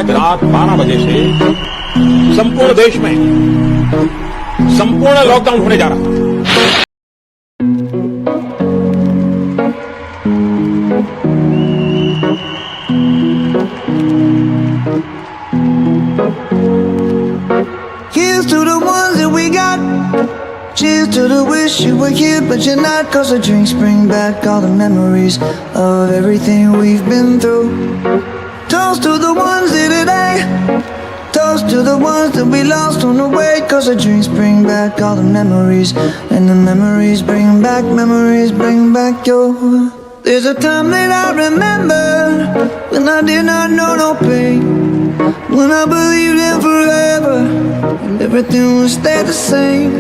आज रात 12 बजे से संपूर्ण देश में संपूर्ण लॉकडाउन होने जा रहा है। Here's to the ones that we got. Cheers to the wish you were here but you're not. Cause the drinks bring back all the memories of everything we've been through. Toast to the ones here today. Toast to the ones that we lost on the way. Cause the drinks bring back all the memories. And the memories bring back your. There's a time that I remember when I did not know no pain, when I believed in forever and everything would stay the same.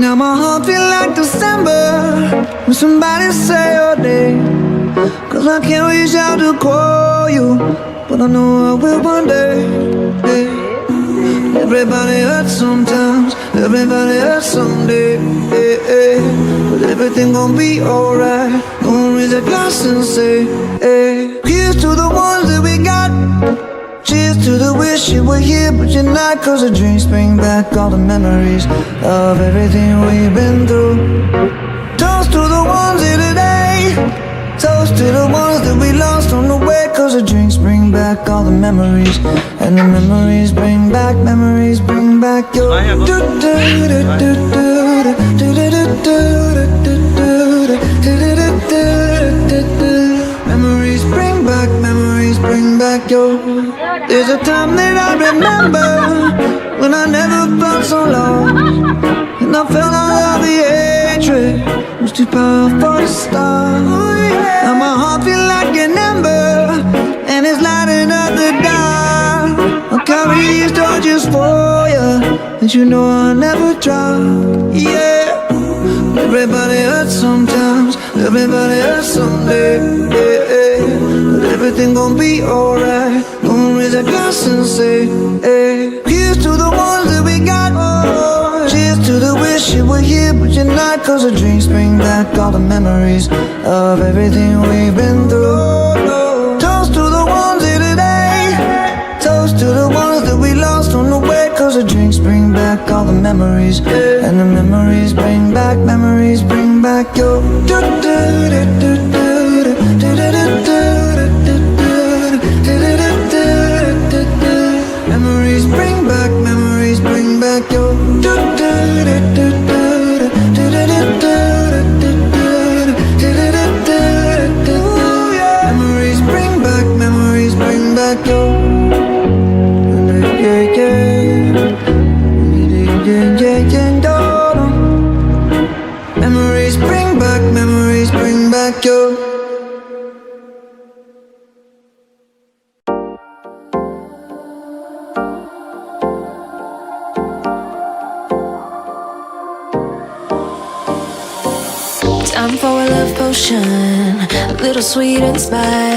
Now my heart feel like December when somebody say your name. Cause I can't reach out to call you, but I know I will one day. Yeah. Everybody hurts sometimes, everybody hurts someday. Yeah, yeah. But everything gon' be alright. Gonna raise a glass and say, hey. Here's to the ones that we got. Cheers to the wish you were here but you're not. Cause the drinks bring back all the memories of everything we've been through. Toast to the ones here today. Toast to the ones that we lost on the way. Cause the drinks bring back all the memories. And the memories bring back your. Memories bring back your. There's a time that I remember when I never felt so lost, and I felt all of the hatred was too powerful to stop. Now my heart feel like an ember and it's lighting up the dark. I'll carry these torches for you, and you know I'll never drop. Yeah. Everybody hurts sometimes, everybody hurts someday. Yeah, yeah. But everything gon' be alright. Gonna raise a glass and say, hey. Here's to the ones that we got. Oh. Cheers to the wish you were here but you're not. Cause the drinks bring back all the memories of everything we've been through. Toast to the ones here today. Toast to the ones that we lost on the way. Cause the drinks bring back all the memories. And the memories bring back your. Memories bring back your. Memories bring back your. Yeah, yeah. Memories bring back your. Time for a love potion, a little sweet and spice.